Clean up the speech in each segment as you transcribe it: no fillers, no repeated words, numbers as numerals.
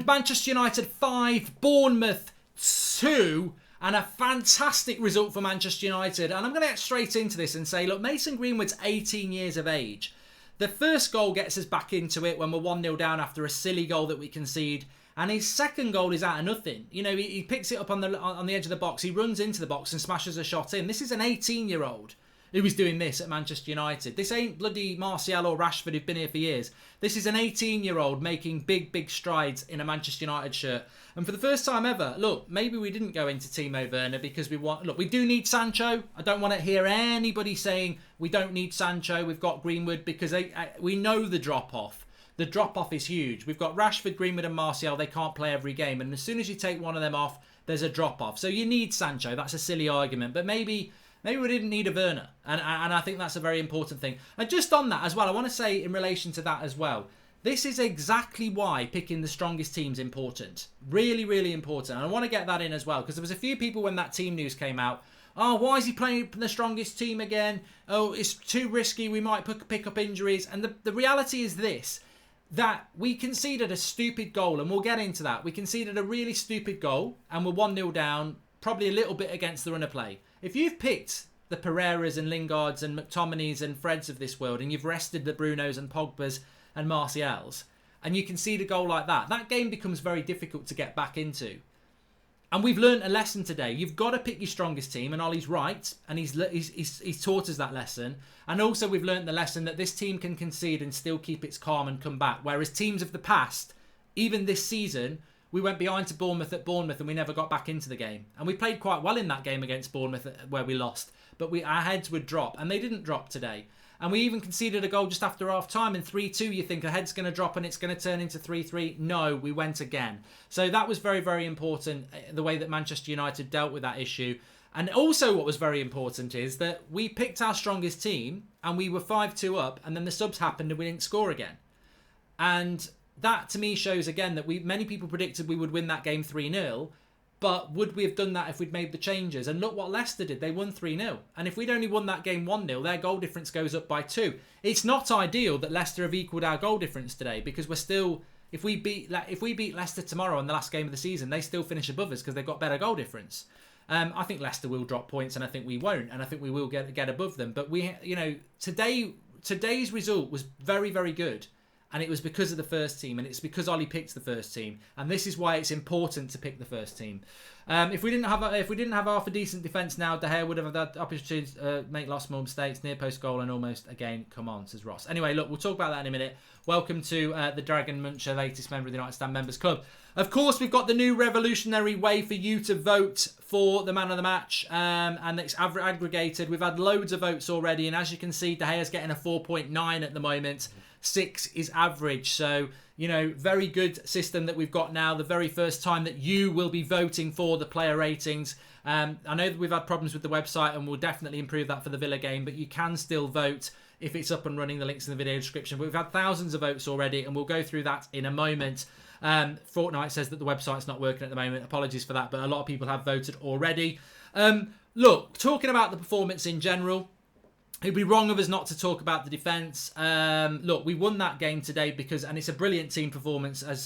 And Manchester United 5, Bournemouth 2. And a fantastic result for Manchester United. And I'm going to get straight into this and say, look, Mason Greenwood's 18 years of age. The first goal gets us back into it when we're 1-0 down after a silly goal that we concede. And his second goal is out of nothing. You know, he picks it up on the edge of the box. He runs into the box and smashes a shot in. This is an 18-year-old who was doing this at Manchester United. This ain't bloody Martial or Rashford who've been here for years. This is an 18-year-old making big, big strides in a Manchester United shirt. And for the first time ever, look, maybe we didn't go into Timo Werner because we do need Sancho. I don't want to hear anybody saying we don't need Sancho. We've got Greenwood because we know the drop-off. The drop-off is huge. We've got Rashford, Greenwood and Martial. They can't play every game. And as soon as you take one of them off, there's a drop-off. So you need Sancho. That's a silly argument. But maybe we didn't need a Werner. And I think that's a very important thing. And just on that as well, I want to say in relation to that as well, this is exactly why picking the strongest team is important. Really, really important. And I want to get that in as well, because there was a few people when that team news came out, oh, why is he playing the strongest team again? Oh, it's too risky. We might pick up injuries. And the reality is this, that we conceded a stupid goal, and we'll get into that. We conceded a really stupid goal, and we're 1-0 down, probably a little bit against the run of play. If you've picked the Pereiras and Lingards and McTominays and Freds of this world, and you've rested the Brunos and Pogbas and Martials, and you concede a goal like that, that game becomes very difficult to get back into. And we've learned a lesson today. You've got to pick your strongest team, and Ollie's right, and he's taught us that lesson. And also we've learned the lesson that this team can concede and still keep its calm and come back. Whereas teams of the past, even this season, we went behind to Bournemouth at Bournemouth and we never got back into the game. And we played quite well in that game against Bournemouth where we lost, but our heads would drop, and they didn't drop today. And we even conceded a goal just after half-time. In 3-2, you think a head's going to drop and it's going to turn into 3-3. No, we went again. So that was very, very important, the way that Manchester United dealt with that issue. And also what was very important is that we picked our strongest team and we were 5-2 up, and then the subs happened and we didn't score again. And that, to me, shows again that many people predicted we would win that game 3-0. But would we have done that if we'd made the changes? And look what Leicester did. They won 3-0. And if we'd only won that game 1-0, their goal difference goes up by 2. It's not ideal that Leicester have equalled our goal difference today, because we're still, if we beat Leicester tomorrow in the last game of the season, they still finish above us because they've got better goal difference. I think Leicester will drop points, and I think we won't, and I think we will get above them. But today's result was very, very good. And it was because of the first team, and it's because Ollie picked the first team, and this is why it's important to pick the first team. If we didn't have half a decent defence now, De Gea would have had opportunities to make lots more mistakes, near post goal, and almost again. Come on, says Ross. Anyway, look, we'll talk about that in a minute. Welcome to the Dragon Muncher, latest member of the United Stand Members Club. Of course, we've got the new revolutionary way for you to vote for the man of the match, and it's aggregated. We've had loads of votes already, and as you can see, De Gea's getting a 4.9 at the moment. 6 is average. So, very good system that we've got now. The very first time that you will be voting for the player ratings. I know that we've had problems with the website, and we'll definitely improve that for the Villa game, but you can still vote if it's up and running. The link's in the video description. But we've had thousands of votes already, and we'll go through that in a moment. Fortnite says that the website's not working at the moment. Apologies for that, but a lot of people have voted already. Look, talking about the performance in general, it'd be wrong of us not to talk about the defence. Look, we won that game today and it's a brilliant team performance, as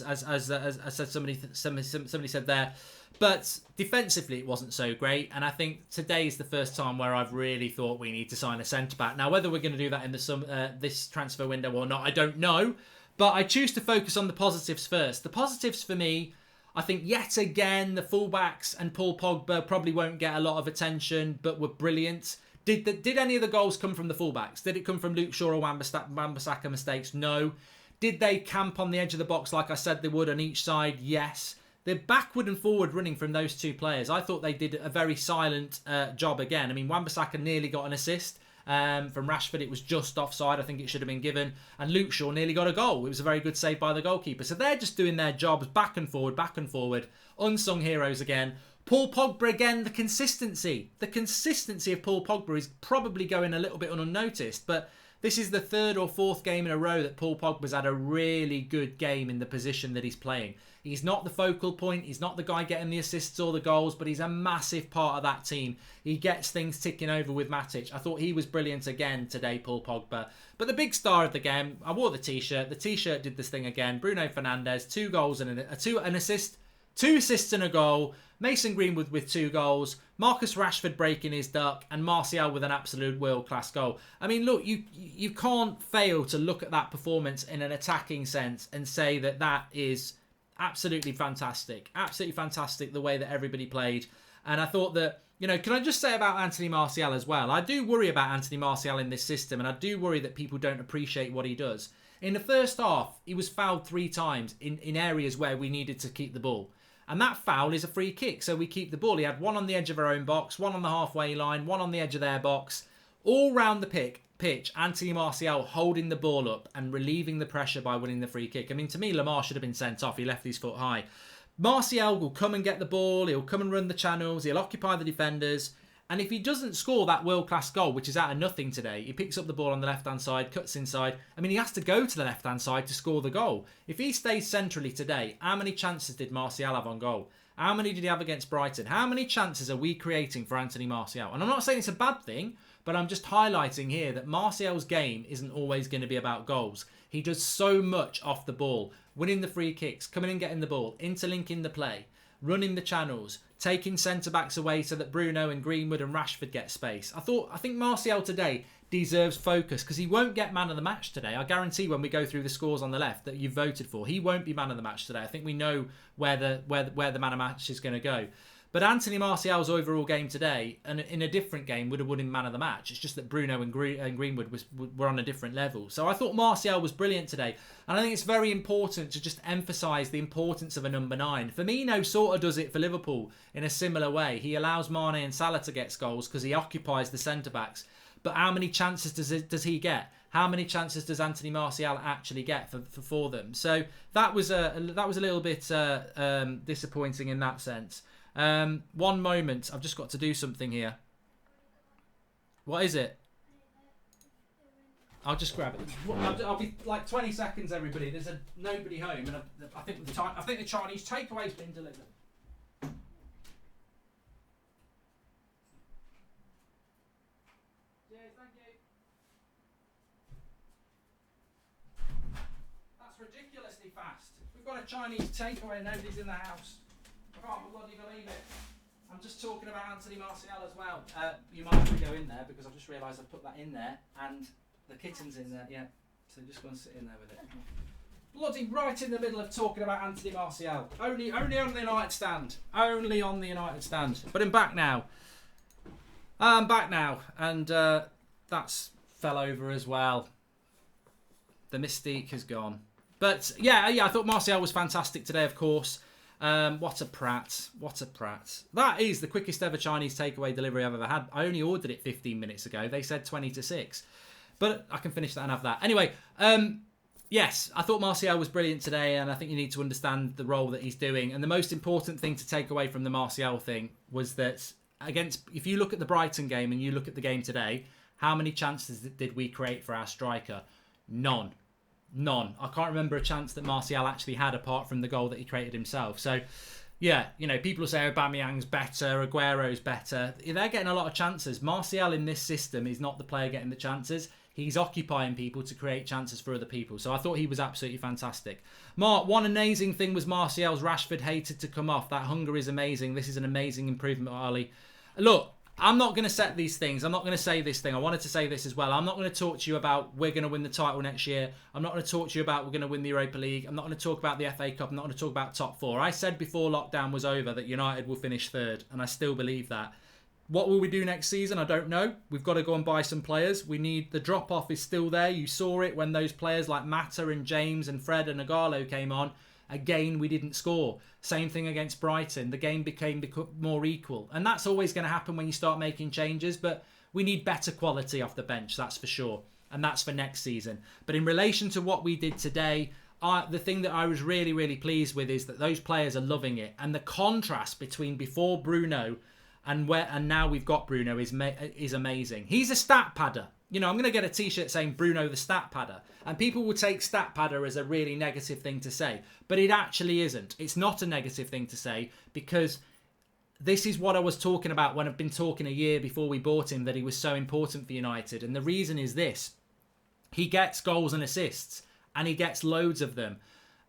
somebody said there. But defensively, it wasn't so great. And I think today is the first time where I've really thought we need to sign a centre-back. Now, whether we're going to do that in this transfer window or not, I don't know. But I choose to focus on the positives first. The positives for me, I think yet again, the fullbacks and Paul Pogba probably won't get a lot of attention, but were brilliant. Did any of the goals come from the fullbacks? Did it come from Luke Shaw or Wan-Bissaka mistakes? No. Did they camp on the edge of the box like I said they would on each side? Yes. They're backward and forward running from those two players. I thought they did a very silent job again. I mean, Wan-Bissaka nearly got an assist from Rashford. It was just offside. I think it should have been given. And Luke Shaw nearly got a goal. It was a very good save by the goalkeeper. So they're just doing their jobs back and forward, back and forward. Unsung heroes again. Paul Pogba again, the consistency. The consistency of Paul Pogba is probably going a little bit unnoticed, but this is the third or fourth game in a row that Paul Pogba's had a really good game in the position that he's playing. He's not the focal point. He's not the guy getting the assists or the goals, but he's a massive part of that team. He gets things ticking over with Matic. I thought he was brilliant again today, Paul Pogba. But the big star of the game, I wore the T-shirt. The T-shirt did this thing again. Bruno Fernandes, 2 goals and an assist. 2 assists and a goal. Mason Greenwood with 2 goals. Marcus Rashford breaking his duck. And Martial with an absolute world-class goal. I mean, look, you can't fail to look at that performance in an attacking sense and say that that is absolutely fantastic. Absolutely fantastic the way that everybody played. And I thought that, you know, can I just say about Anthony Martial as well? I do worry about Anthony Martial in this system. And I do worry that people don't appreciate what he does. In the first half, he was fouled 3 times in areas where we needed to keep the ball. And that foul is a free kick, so we keep the ball. He had 1 on the edge of our own box, 1 on the halfway line, 1 on the edge of their box. All round the pitch, Anthony Martial holding the ball up and relieving the pressure by winning the free kick. I mean, to me, Lamar should have been sent off. He left his foot high. Martial will come and get the ball. He'll come and run the channels. He'll occupy the defenders. And if he doesn't score that world-class goal, which is out of nothing today, he picks up the ball on the left-hand side, cuts inside. I mean, he has to go to the left-hand side to score the goal. If he stays centrally today, how many chances did Martial have on goal? How many did he have against Brighton? How many chances are we creating for Anthony Martial? And I'm not saying it's a bad thing, but I'm just highlighting here that Martial's game isn't always going to be about goals. He does so much off the ball, winning the free kicks, coming and getting the ball, interlinking the play, running the channels, taking centre-backs away so that Bruno and Greenwood and Rashford get space. I think Martial today deserves focus because he won't get man of the match today. I guarantee when we go through the scores on the left that you voted for, he won't be man of the match today. I think we know where the man of the match is going to go. But Anthony Martial's overall game today, and in a different game, would have won him man of the match. It's just that Bruno and Greenwood were on a different level. So I thought Martial was brilliant today. And I think it's very important to just emphasise the importance of a number 9. Firmino sort of does it for Liverpool in a similar way. He allows Mane and Salah to get goals because he occupies the centre-backs. But how many chances does he get? How many chances does Anthony Martial actually get for them? So that was a little bit disappointing in that sense. One moment, I've just got to do something here. What is it? I'll just grab it. I'll be like 20 seconds, everybody. There's nobody home, and I think the Chinese takeaway's been delivered. Cheers, thank you. That's ridiculously fast. We've got a Chinese takeaway and nobody's in the house. I can't bloody believe it. I'm just talking about Anthony Martial as well. You might have to go in there because I've just realised I've put that in there and the kitten's in there. Yeah, so just go and sit in there with it. Bloody right in the middle of talking about Anthony Martial. Only on the United stand. Only on the United stand. But I'm back now. I'm back now, and that's fell over as well. The mystique has gone. But yeah, I thought Martial was fantastic today, of course. What a prat. What a prat. That is the quickest ever Chinese takeaway delivery I've ever had. I only ordered it 15 minutes ago. They said 20 to 6. But I can finish that and have that. Anyway, yes, I thought Martial was brilliant today, and I think you need to understand the role that he's doing. And the most important thing to take away from the Martial thing was that if you look at the Brighton game and you look at the game today, how many chances did we create for our striker? None. I can't remember a chance that Martial actually had apart from the goal that he created himself. So, yeah, you know, people say Aubameyang's better, Aguero's better. They're getting a lot of chances. Martial in this system is not the player getting the chances. He's occupying people to create chances for other people. So I thought he was absolutely fantastic. Mark, one amazing thing was Martial's Rashford hated to come off. That hunger is amazing. This is an amazing improvement, Ali. Look, I'm not going to set these things. I'm not going to say this thing. I wanted to say this as well. I'm not going to talk to you about we're going to win the title next year. I'm not going to talk to you about we're going to win the Europa League. I'm not going to talk about the FA Cup. I'm not going to talk about top 4. I said before lockdown was over that United will finish 3rd, and I still believe that. What will we do next season? I don't know. We've got to go and buy some players. The drop-off is still there. You saw it when those players like Mata and James and Fred and Agallo came on. Again, we didn't score. Same thing against Brighton. The game became more equal. And that's always going to happen when you start making changes. But we need better quality off the bench, that's for sure. And that's for next season. But in relation to what we did today, the thing that I was really, really pleased with is that those players are loving it. And the contrast between before Bruno and now we've got Bruno is amazing. He's a stat padder. I'm going to get a t-shirt saying Bruno the stat padder, and people will take stat padder as a really negative thing to say, but it actually isn't. It's not a negative thing to say, because this is what I was talking about when I've been talking a year before we bought him, that he was so important for United. And the reason is this: he gets goals and assists, and he gets loads of them.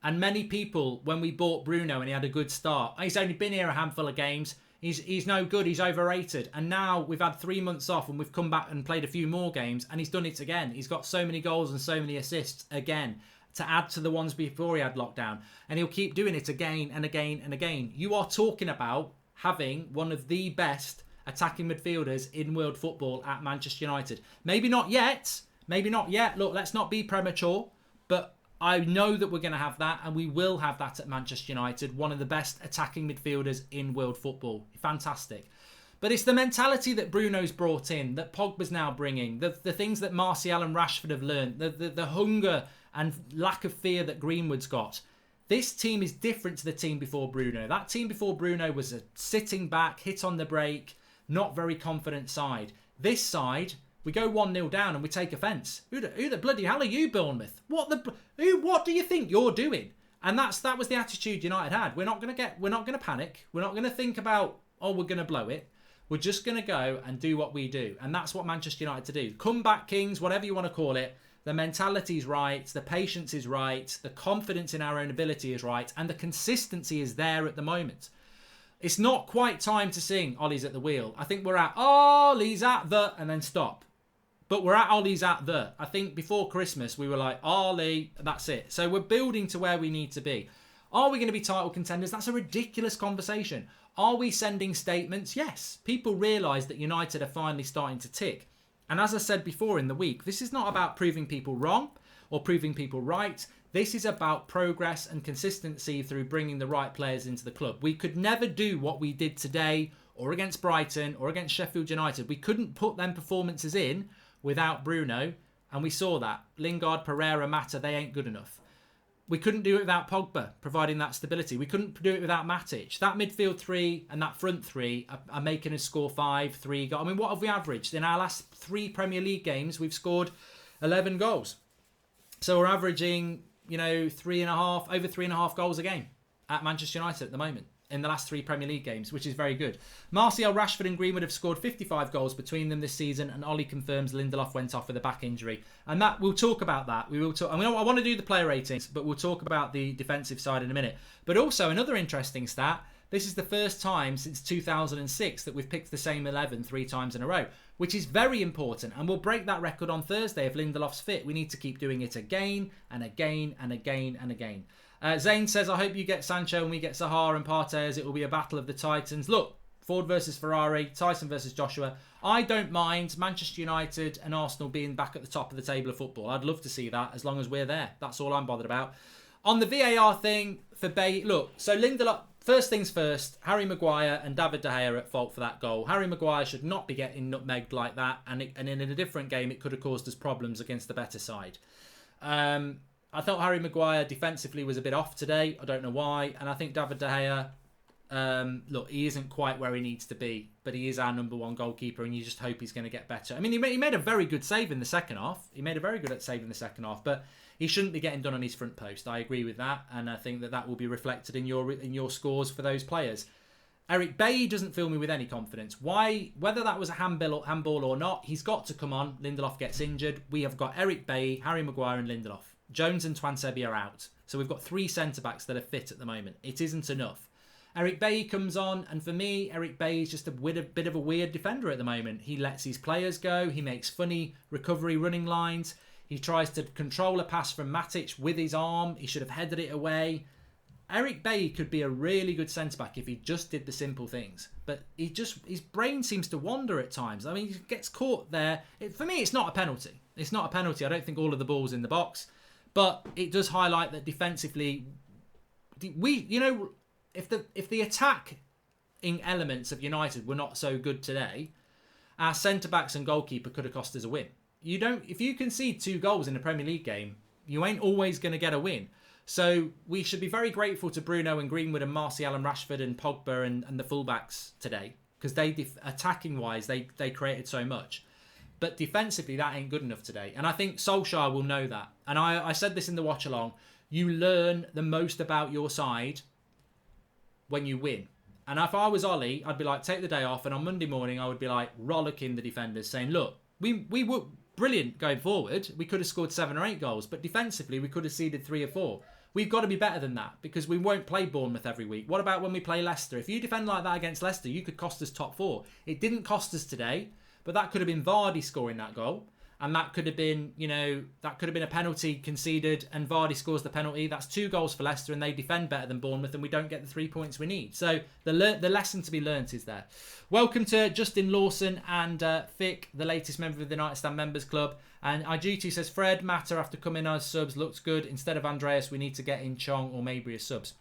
And many people, when we bought Bruno and he had a good start, he's only been here a handful of games, he's no good, he's overrated. And now we've had 3 months off and we've come back and played a few more games, and he's done it again. He's got so many goals and so many assists again, to add to the ones before he had lockdown. And he'll keep doing it again and again and again. You are talking about having one of the best attacking midfielders in world football at Manchester United. Maybe not yet. Look, let's not be premature, but I know that we're going to have that, and we will have that at Manchester United. One of the best attacking midfielders in world football. Fantastic. But it's the mentality that Bruno's brought in, that Pogba's now bringing, the things that Martial and Rashford have learned, the hunger and lack of fear that Greenwood's got. This team is different to the team before Bruno. That team before Bruno was a sitting back, hit on the break, not very confident side. This side, we go 1-0 down and we take offence. Who the bloody hell are you, Bournemouth? What do you think you're doing? And that was the attitude United had. We're not going to panic. We're not going to think about, we're going to blow it. We're just going to go and do what we do. And that's what Manchester United to do. Comeback kings, whatever you want to call it. The mentality's right, the patience is right, the confidence in our own ability is right, and the consistency is there at the moment. It's not quite time to sing Ollie's at the wheel. I think we're at Ollie's at the, and then stop. But we're at Ollie's at the. I think before Christmas we were like, Ollie, that's it. So we're building to where we need to be. Are we going to be title contenders? That's a ridiculous conversation. Are we sending statements? Yes. People realise that United are finally starting to tick. And as I said before in the week, this is not about proving people wrong or proving people right. This is about progress and consistency through bringing the right players into the club. We could never do what we did today or against Brighton or against Sheffield United. We couldn't put them performances in without Bruno, and we saw that. Lingard, Pereira, Mata, they ain't good enough. We couldn't do it without Pogba, providing that stability. We couldn't do it without Matic. That midfield three and that front three are making us score 3 goals. I mean, what have we averaged? In our last 3 Premier League games, we've scored 11 goals. So we're averaging, over 3.5 goals a game at Manchester United at the moment in the last 3 Premier League games, which is very good. Martial, Rashford and Greenwood have scored 55 goals between them this season, and Ollie confirms Lindelof went off with a back injury. And that we'll talk about that. We will talk. I want to do the player ratings, but we'll talk about the defensive side in a minute. But also another interesting stat, this is the first time since 2006 that we've picked the same 11 3 times in a row, which is very important, and we'll break that record on Thursday if Lindelof's fit. We need to keep doing it again and again and again and again. Zane says, I hope you get Sancho and we get Zaha and Partey, as it will be a battle of the Titans. Look, Ford versus Ferrari, Tyson versus Joshua. I don't mind Manchester United and Arsenal being back at the top of the table of football. I'd love to see that as long as we're there. That's all I'm bothered about. On the VAR thing for Bay, look, so Lindelof, first things first, Harry Maguire and David De Gea are at fault for that goal. Harry Maguire should not be getting nutmegged like that, and in a different game it could have caused us problems against the better side. I thought Harry Maguire defensively was a bit off today. I don't know why. And I think David De Gea, look, he isn't quite where he needs to be, but he is our number 1 goalkeeper, and you just hope he's going to get better. I mean, he made a very good save in the second half. But he shouldn't be getting done on his front post. I agree with that, and I think that will be reflected in your scores for those players. Eric Bailly doesn't fill me with any confidence. Why? Whether that was a handball or not, he's got to come on. Lindelof gets injured. We have got Eric Bailly, Harry Maguire and Lindelof. Jones and Twansebi are out. So we've got 3 centre-backs that are fit at the moment. It isn't enough. Eric Bailly comes on, and for me, Eric Bailly is just a bit of a weird defender at the moment. He lets his players go. He makes funny recovery running lines. He tries to control a pass from Matic with his arm. He should have headed it away. Eric Bailly could be a really good centre-back if he just did the simple things. But his brain seems to wander at times. I mean, he gets caught there. For me, it's not a penalty. It's not a penalty. I don't think all of the ball's in the box. But it does highlight that defensively, if the attacking elements of United were not so good today, our centre-backs and goalkeeper could have cost us a win. If you concede 2 goals in a Premier League game, you ain't always going to get a win. So we should be very grateful to Bruno and Greenwood and Martial and Rashford and Pogba and the fullbacks today, because they attacking-wise, they created so much. But defensively, that ain't good enough today. And I think Solskjaer will know that. And I said this in the watch-along. You learn the most about your side when you win. And if I was Ollie, I'd be like, take the day off. And on Monday morning, I would be like, rollicking the defenders, saying, look, we were brilliant going forward. We could have scored 7 or 8 goals. But defensively, we could have seeded 3 or 4. We've got to be better than that because we won't play Bournemouth every week. What about when we play Leicester? If you defend like that against Leicester, you could cost us top 4. It didn't cost us today. But that could have been Vardy scoring that goal. And that could have been, that could have been a penalty conceded and Vardy scores the penalty. That's 2 goals for Leicester and they defend better than Bournemouth and we don't get the 3 points we need. So the lesson to be learnt is there. Welcome to Justin Lawson and Fick, the latest member of the United Stand Members Club. And IGT says, Fred, Matter after coming as subs looks good. Instead of Andreas, we need to get in Chong or Mabry as subs.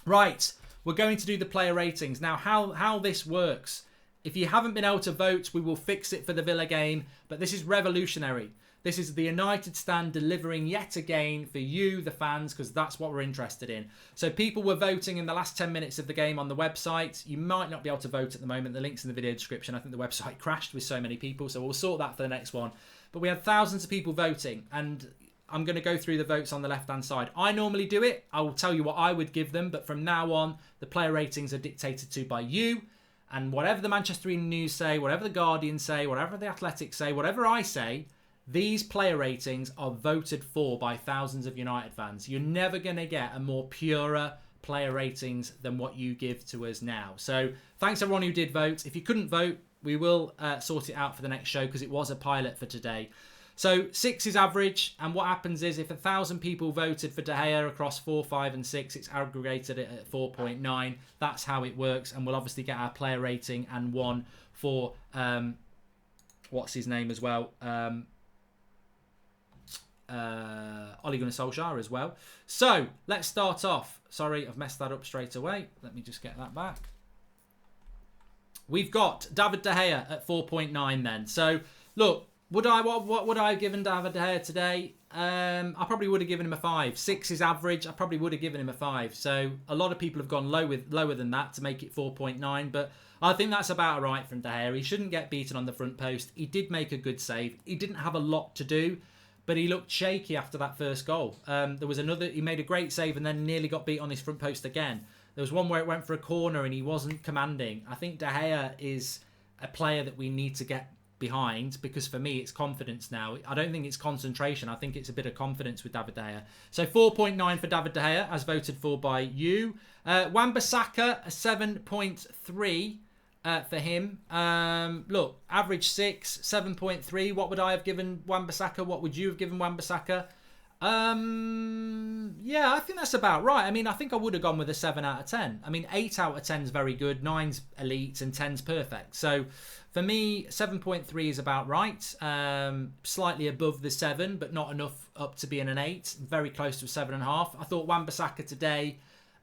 Right, we're going to do the player ratings. Now, how this works. If you haven't been able to vote, we will fix it for the Villa game. But this is revolutionary. This is the United Stand delivering yet again for you, the fans, because that's what we're interested in. So people were voting in the last 10 minutes of the game on the website. You might not be able to vote at the moment. The link's in the video description. I think the website crashed with so many people. So we'll sort that for the next one. But we had thousands of people voting. And I'm going to go through the votes on the left-hand side. I normally do it. I will tell you what I would give them. But from now on, the player ratings are dictated to by you. And whatever the Manchester Evening News say, whatever the Guardian say, whatever the Athletic say, whatever I say, these player ratings are voted for by thousands of United fans. You're never going to get a more purer player ratings than what you give to us now. So thanks everyone who did vote. If you couldn't vote, we will sort it out for the next show because it was a pilot for today. So 6 is average, and what happens is if 1,000 people voted for De Gea across 4, 5 and 6, it's aggregated at 4.9. That's how it works, and we'll obviously get our player rating and one for, what's his name as well, Ole Gunnar Solskjaer as well. So let's start off. Sorry, I've messed that up straight away. Let me just get that back. We've got David De Gea at 4.9 then. So look, what would I have given David De Gea today? I probably would have given him a 5. 6 is average. I probably would have given him a 5. So a lot of people have gone lower than that to make it 4.9. But I think that's about right from De Gea. He shouldn't get beaten on the front post. He did make a good save. He didn't have a lot to do, but he looked shaky after that first goal. There was another. He made a great save and then nearly got beat on his front post again. There was one where it went for a corner and he wasn't commanding. I think De Gea is a player that we need to get behind because for me it's confidence now. I don't think it's concentration. I think it's a bit of confidence with David De Gea. So 4.9 for David De Gea as voted for by you. Wan-Bissaka a 7.3 for him. Look, average 6, 7.3. What would I have given Wan-Bissaka? What would you have given Wan-Bissaka? Yeah, I think that's about right. I mean, I think I would have gone with a 7 out of 10. I mean, 8 out of 10 is very good, 9's elite, and 10's perfect. So for me, 7.3 is about right. Slightly above the 7, but not enough up to being an 8. Very close to a 7.5. I thought Wan-Bissaka today.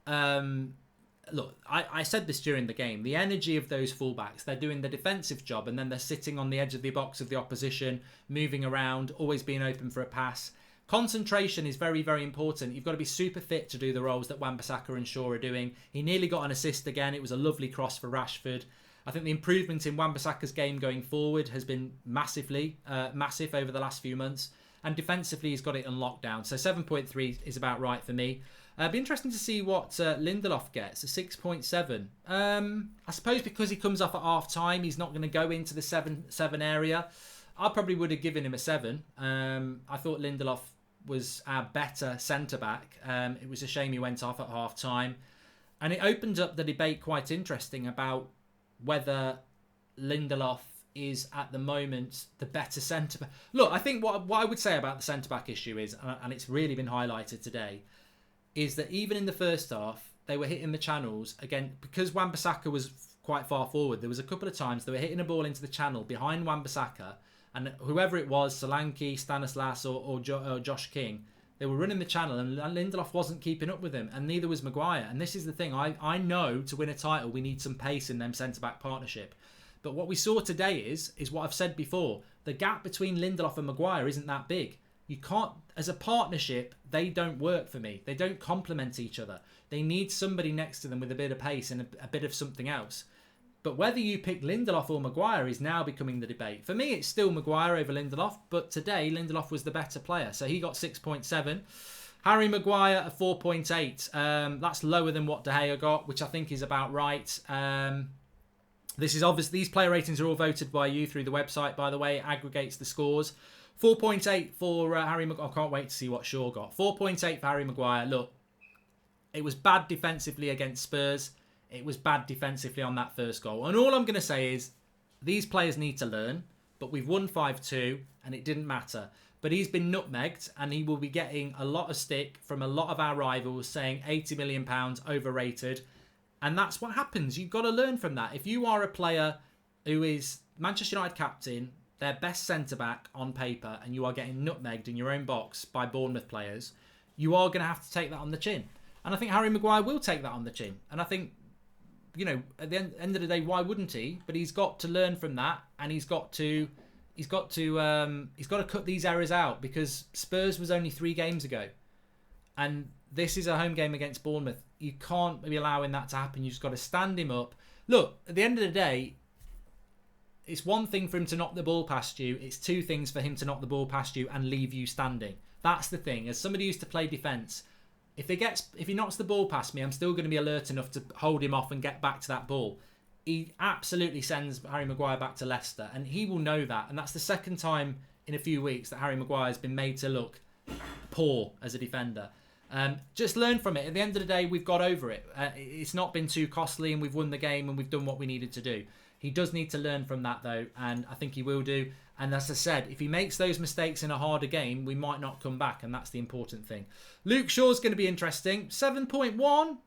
Look, I said this during the game. The energy of those fullbacks, they're doing the defensive job, and then they're sitting on the edge of the box of the opposition, moving around, always being open for a pass. Concentration is very, very important. You've got to be super fit to do the roles that Wan-Bissaka and Shaw are doing. He nearly got an assist again. It was a lovely cross for Rashford. I think the improvement in Wan-Bissaka's game going forward has been massive over the last few months. And defensively, he's got it on lockdown. So 7.3 is about right for me. It'd be interesting to see what Lindelof gets, a 6.7. I suppose because he comes off at half-time, he's not going to go into the 7 area. I probably would have given him a 7. I thought Lindelof was our better centre-back. It was a shame he went off at half-time. And it opened up the debate quite interesting about whether Lindelof is at the moment the better centre-back. Look, I think what I would say about the centre-back issue is, and it's really been highlighted today, is that even in the first half, they were hitting the channels, again, because Wan-Bissaka was quite far forward. There was a couple of times they were hitting a ball into the channel behind Wan-Bissaka, and whoever it was, Solanke, Stanislas or Josh King, they were running the channel and Lindelof wasn't keeping up with him, and neither was Maguire. And this is the thing, I know to win a title we need some pace in them centre-back partnership. But what we saw today is what I've said before. The gap between Lindelof and Maguire isn't that big. You can't, as a partnership, they don't work for me. They don't complement each other. They need somebody next to them with a bit of pace and a bit of something else. But whether you pick Lindelof or Maguire is now becoming the debate. For me, it's still Maguire over Lindelof, but today Lindelof was the better player. So he got 6.7. Harry Maguire a 4.8. That's lower than what De Gea got, which I think is about right. This is obviously, these player ratings are all voted by you through the website, by the way. It aggregates the scores. 4.8 for Harry Maguire. I can't wait to see what Shaw got. 4.8 for Harry Maguire. Look, it was bad defensively against Spurs. It was bad defensively on that first goal. And all I'm going to say is these players need to learn, but we've won 5-2 and it didn't matter. But he's been nutmegged and he will be getting a lot of stick from a lot of our rivals saying £80 million overrated. And that's what happens. You've got to learn from that. If you are a player who is Manchester United captain, their best centre-back on paper, and you are getting nutmegged in your own box by Bournemouth players, you are going to have to take that on the chin. And I think Harry Maguire will take that on the chin. And I think, you know, at the end of the day, why wouldn't he? But he's got to learn from that, and he's got to cut these errors out, because Spurs was only 3 games ago, and this is a home game against Bournemouth. You can't be allowing that to happen. You just got to stand him up. Look, at the end of the day, it's one thing for him to knock the ball past you. It's 2 things for him to knock the ball past you and leave you standing. That's the thing. As somebody who used to play defence, if he knocks the ball past me, I'm still going to be alert enough to hold him off and get back to that ball. He absolutely sends Harry Maguire back to Leicester, and he will know that. And that's the second time in a few weeks that Harry Maguire has been made to look poor as a defender. Just learn from it. At the end of the day, we've got over it. It's not been too costly, and we've won the game, and we've done what we needed to do. He does need to learn from that, though, and I think he will do. And as I said, if he makes those mistakes in a harder game, we might not come back, and that's the important thing. Luke Shaw's going to be interesting. 7.1.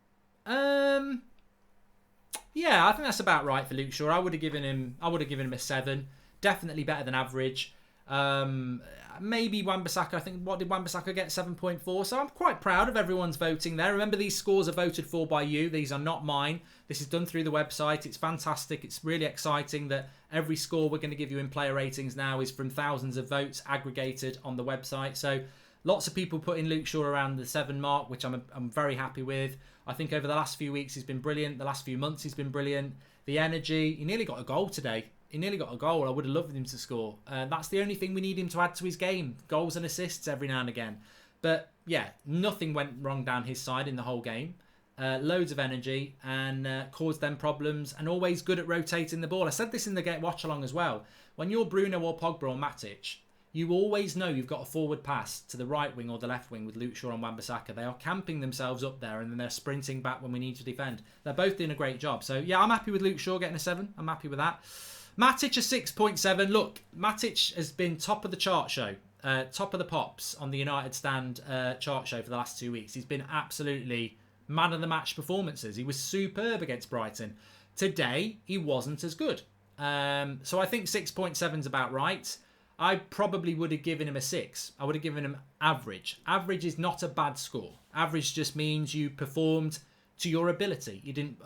Yeah, I think that's about right for Luke Shaw. I would have given him a 7. Definitely better than average. Maybe Wan-Bissaka. I think, what did Wan-Bissaka get? 7.4. So I'm quite proud of everyone's voting there. Remember, these scores are voted for by you. These are not mine. This is done through the website. It's fantastic. It's really exciting that every score we're going to give you in player ratings now is from thousands of votes aggregated on the website. So lots of people putting Luke Shaw around the 7 mark, which I'm very happy with. I think over the last few weeks he's been brilliant. The last few months he's been brilliant. The energy. He nearly got a goal today. He nearly got a goal. I would have loved him to score. That's the only thing we need him to add to his game. Goals and assists every now and again. But yeah, nothing went wrong down his side in the whole game. Loads of energy and caused them problems, and always good at rotating the ball. I said this in the watch along as well. When you're Bruno or Pogba or Matic, you always know you've got a forward pass to the right wing or the left wing with Luke Shaw and Wan-Bissaka. They are camping themselves up there, and then they're sprinting back when we need to defend. They're both doing a great job. So yeah, I'm happy with Luke Shaw getting a 7. I'm happy with that. Matic a 6.7. Look, Matic has been top of the chart show, top of the pops on the United Stand chart show for the last 2 weeks. He's been absolutely man of the match performances. He was superb against Brighton. Today, he wasn't as good. So I think 6.7 is about right. I probably would have given him a 6. I would have given him average. Average is not a bad score. Average just means you performed to your ability. You didn't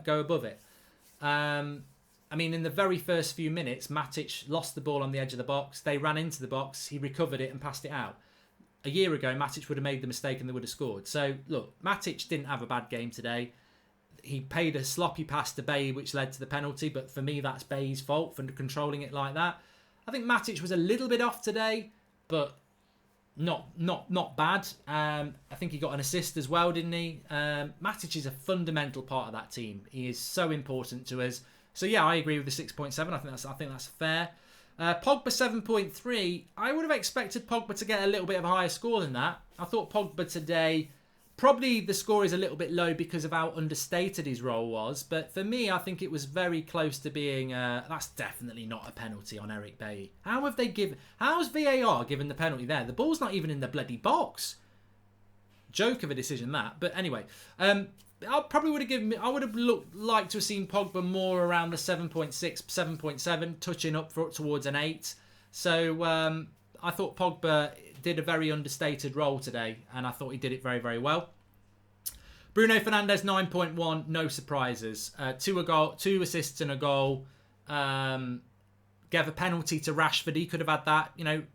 go above it. I mean, in the very first few minutes, Matic lost the ball on the edge of the box. They ran into the box. He recovered it and passed it out. A year ago, Matic would have made the mistake and they would have scored. So, look, Matic didn't have a bad game today. He paid a sloppy pass to Bailly, which led to the penalty. But for me, that's Bailly's fault for controlling it like that. I think Matic was a little bit off today, but not bad. I think he got an assist as well, didn't he? Matic is a fundamental part of that team. He is so important to us. So yeah, I agree with the 6.7. I think that's fair. Pogba 7.3. I would have expected Pogba to get a little bit of a higher score than that. I thought Pogba today, probably the score is a little bit low because of how understated his role was. But for me, I think it was very close to being. That's definitely not a penalty on Eric Bailly. How's VAR given the penalty there? The ball's not even in the bloody box. Joke of a decision that. But anyway. I probably would have I would have liked to have seen Pogba more around the 7.6, 7.7, touching up towards an 8. So I thought Pogba did a very understated role today, and I thought he did it very, very well. Bruno Fernandes 9.1, no surprises. 2 assists and a goal. Gave a penalty to Rashford. He could have had that,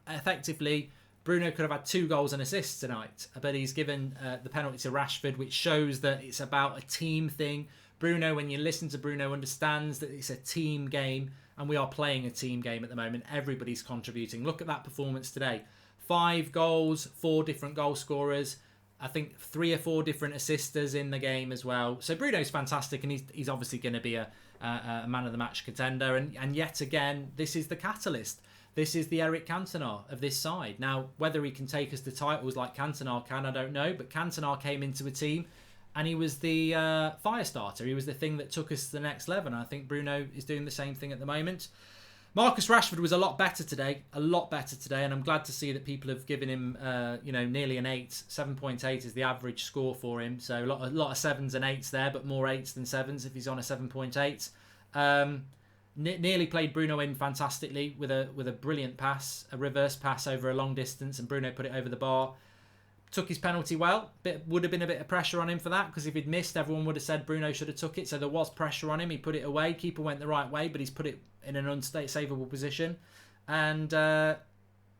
effectively. Bruno could have had 2 goals and assists tonight, but he's given the penalty to Rashford, which shows that it's about a team thing. Bruno, when you listen to Bruno, understands that it's a team game, and we are playing a team game at the moment. Everybody's contributing. Look at that performance today. 5 goals, 4 different goal scorers. I think 3 or 4 different assisters in the game as well. So Bruno's fantastic, and he's obviously going to be a man of the match contender. And yet again, this is the catalyst. This is the Eric Cantona of this side. Now, whether he can take us to titles like Cantona can, I don't know. But Cantona came into a team and he was the fire starter. He was the thing that took us to the next level. And I think Bruno is doing the same thing at the moment. Marcus Rashford was a lot better today. And I'm glad to see that people have given him, nearly an 8. 7.8 is the average score for him. So a lot of 7s and 8s there, but more 8s than 7s if he's on a 7.8. Nearly played Bruno in fantastically with a brilliant pass, a reverse pass over a long distance, and Bruno put it over the bar. Took his penalty well. Would have been a bit of pressure on him for that, because if he'd missed, everyone would have said Bruno should have took it. So there was pressure on him. He put it away. Keeper went the right way, but he's put it in an unsavable position. And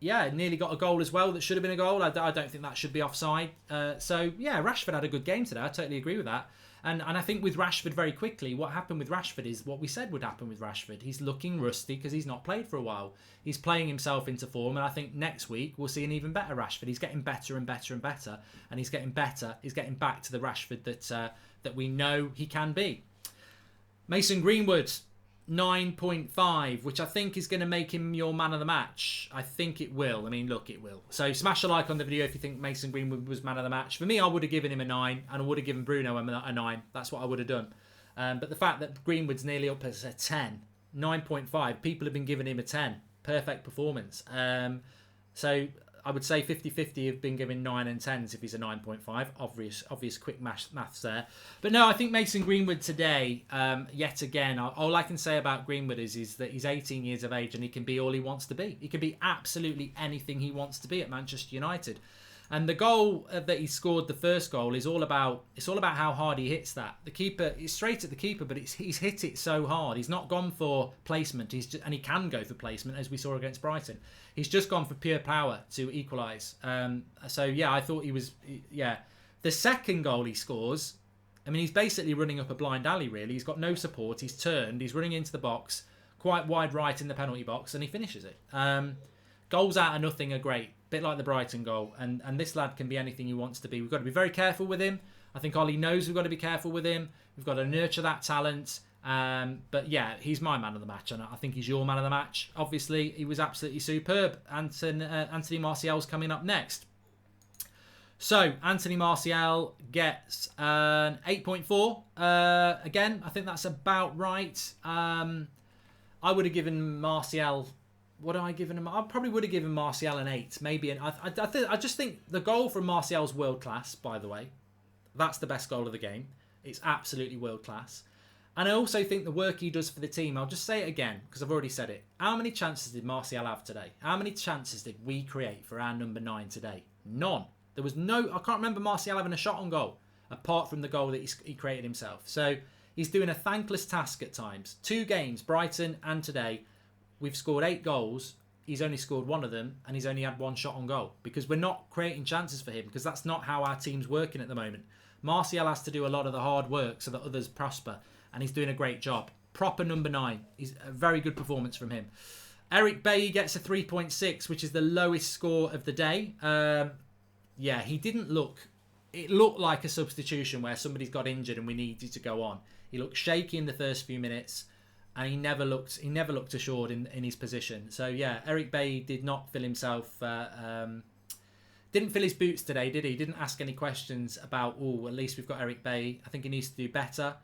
nearly got a goal as well that should have been a goal. I don't think that should be offside. Rashford had a good game today. I totally agree with that. And I think with Rashford, very quickly, what happened with Rashford is what we said would happen with Rashford. He's looking rusty because he's not played for a while. He's playing himself into form, and I think next week we'll see an even better Rashford. He's getting better and better and better, and he's getting better. He's getting back to the Rashford that we know he can be. Mason Greenwood, 9.5, which I think is going to make him your man of the match. I think it will. I mean, look, it will. So smash a like on the video if you think Mason Greenwood was man of the match. For me, I would have given him a 9, and I would have given Bruno a 9. That's what I would have done. But the fact that Greenwood's nearly up as a 10, 9.5, people have been giving him a 10. Perfect performance. So I would say 50-50 have been given 9 and 10s if he's a 9.5. Obvious quick maths there. But no, I think Mason Greenwood today, yet again, all I can say about Greenwood is that he's 18 years of age and he can be all he wants to be. He can be absolutely anything he wants to be at Manchester United. And the goal that he scored, the first goal, is all about how hard he hits that. The keeper, it's straight at the keeper, but he's hit it so hard. He's not gone for placement, and he can go for placement, as we saw against Brighton. He's just gone for pure power to equalise. I thought he was. The second goal he scores, I mean, he's basically running up a blind alley, really. He's got no support. He's turned. He's running into the box, quite wide right in the penalty box, and he finishes it. Goals out of nothing are great. Bit like the Brighton goal, and this lad can be anything he wants to be. We've got to be very careful with him. I think Ollie knows we've got to be careful with him. We've got to nurture that talent. But yeah, he's my man of the match, and I think he's your man of the match. Obviously, he was absolutely superb. Anthony Martial's coming up next. So Anthony Martial gets an 8.4. Again, I think that's about right. I would have given Martial. What have I given him? I probably would have given Martial an 8, maybe an. I just think the goal from Martial's world class. By the way, that's the best goal of the game. It's absolutely world class, and I also think the work he does for the team. I'll just say it again because I've already said it. How many chances did Martial have today? How many chances did we create for our number 9 today? None. There was no. I can't remember Martial having a shot on goal apart from the goal that he created himself. So he's doing a thankless task at times. 2 games, Brighton and today. We've scored 8 goals. He's only scored 1 of them, and he's only had 1 shot on goal because we're not creating chances for him, because that's not how our team's working at the moment. Martial has to do a lot of the hard work so that others prosper, and he's doing a great job. Proper number 9. He's a very good performance from him. Eric Bailly gets a 3.6, which is the lowest score of the day. He didn't look. It looked like a substitution where somebody's got injured and we needed to go on. He looked shaky in the first few minutes. And he never looked assured in his position. So yeah, Eric Bailly did not fill himself. Didn't fill his boots today, did he? Didn't ask any questions about. At least we've got Eric Bailly. I think he needs to do better.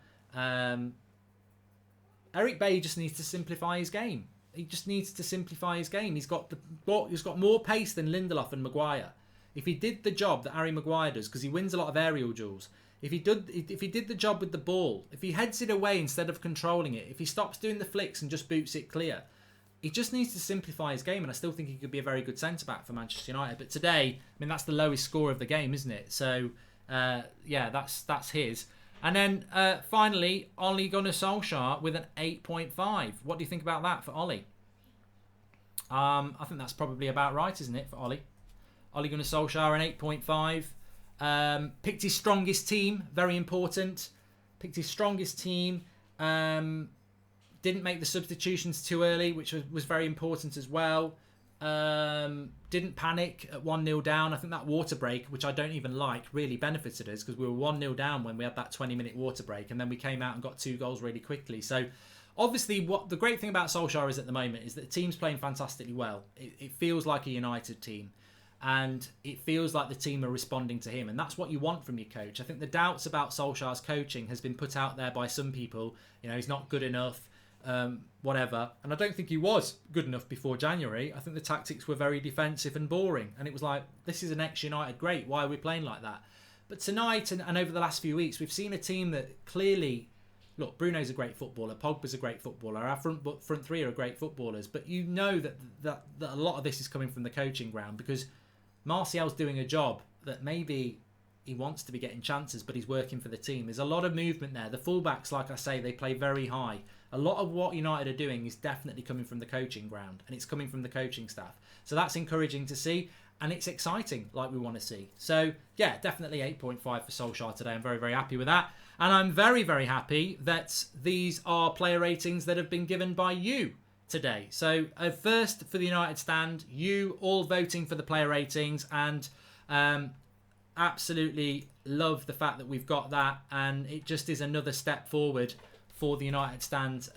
Eric Bailly just needs to simplify his game. He just needs to simplify his game. He's got more pace than Lindelof and Maguire. If he did the job that Harry Maguire does, because he wins a lot of aerial duels. If he did the job with the ball, if he heads it away instead of controlling it, if he stops doing the flicks and just boots it clear, he just needs to simplify his game. And I still think he could be a very good centre-back for Manchester United. But today, I mean, that's the lowest score of the game, isn't it? So, that's his. And then, finally, Ole Gunnar Solskjaer with an 8.5. What do you think about that for Ollie? I think that's probably about right, isn't it, for Ollie? Ole Gunnar Solskjaer, an 8.5. Picked his strongest team, very important. picked his strongest team. Didn't make the substitutions too early, which was very important as well. Didn't panic at 1-0 down. I think that water break, which I don't even like, really benefited us because we were 1-0 down when we had that 20-minute water break, and then we came out and got 2 goals really quickly. So obviously, what the great thing about Solskjaer is at the moment is that the team's playing fantastically well. It feels like a United team, and it feels like the team are responding to him, and that's what you want from your coach. I think the doubts about Solskjaer's coaching has been put out there by some people. You know, he's not good enough. Whatever, and I don't think he was good enough before January. I think the tactics were very defensive and boring, and it was like, this is an ex-United great, why are we playing like that? But tonight and over the last few weeks, we've seen a team that clearly, look, Bruno's a great footballer, Pogba's a great footballer, our front three are great footballers, but you know that a lot of this is coming from the coaching ground, because Martial's doing a job that maybe he wants to be getting chances, but he's working for the team. There's a lot of movement there. The fullbacks, like I say, they play very high. A lot of what United are doing is definitely coming from the coaching ground, and it's coming from the coaching staff. So that's encouraging to see, and it's exciting, like we want to see. So yeah, definitely 8.5 for Solskjaer today. I'm very, very happy with that. And I'm very, very happy that these are player ratings that have been given by you today. So first for the United stand, you all voting for the player ratings, and absolutely love the fact that we've got that, and it just is another step forward for the United Stand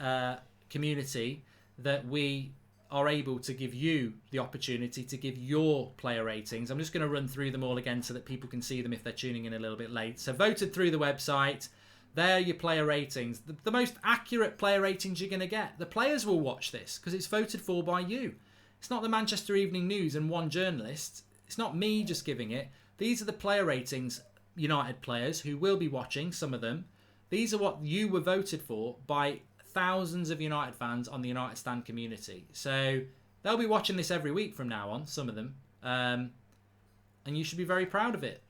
community, that we are able to give you the opportunity to give your player ratings. I'm just going to run through them all again so that people can see them if they're tuning in a little bit late. So voted through the website, there are your player ratings. The most accurate player ratings you're going to get. The players will watch this because it's voted for by you. It's not the Manchester Evening News and one journalist. It's not me just giving it. These are the player ratings, United players who will be watching, some of them. These are what you were voted for by thousands of United fans on the United Stand community. So they'll be watching this every week from now on, some of them. And you should be very proud of it.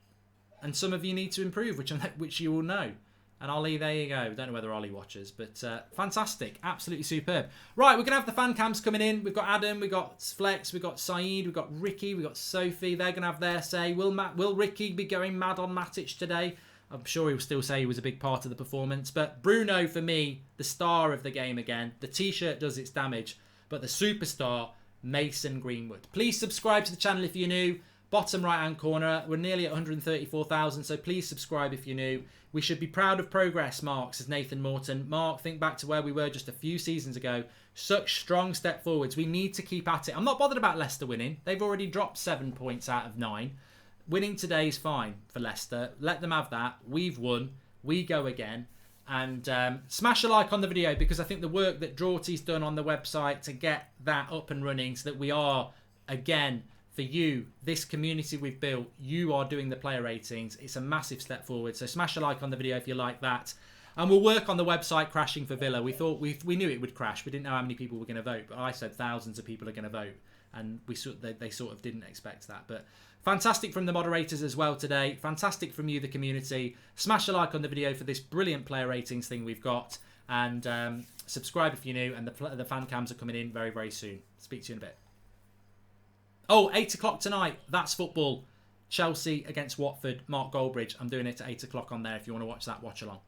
And some of you need to improve, which you will know. And Ollie, there you go. Don't know whether Ollie watches, but fantastic. Absolutely superb. Right, we're going to have the fan cams coming in. We've got Adam, we've got Flex, we've got Saeed, we've got Ricky, we've got Sophie. They're going to have their say. Will Ricky be going mad on Matic today? I'm sure he'll still say he was a big part of the performance. But Bruno, for me, the star of the game again. The T-shirt does its damage. But the superstar, Mason Greenwood. Please subscribe to the channel if you're new. Bottom right-hand corner. We're nearly at 134,000, so please subscribe if you're new. We should be proud of progress, Mark, says Nathan Morton. Mark, think back to where we were just a few seasons ago. Such strong step forwards. We need to keep at it. I'm not bothered about Leicester winning. They've already dropped 7 points out of 9. Winning today is fine for Leicester. Let them have that. We've won. We go again. And smash a like on the video, because I think the work that Drawty's done on the website to get that up and running so that we are, again, for you, this community we've built, you are doing the player ratings. It's a massive step forward. So smash a like on the video if you like that. And we'll work on the website crashing for Villa. We thought we knew it would crash. We didn't know how many people were going to vote, but I said thousands of people are going to vote, and they sort of didn't expect that. But fantastic from the moderators as well today. Fantastic from you, the community. Smash a like on the video for this brilliant player ratings thing we've got, and subscribe if you're new. And the fan cams are coming in very, very soon. Speak to you in a bit. Oh, 8 o'clock tonight. That's football. Chelsea against Watford. Mark Goldbridge. I'm doing it at 8 o'clock on there. If you want to watch that, watch along.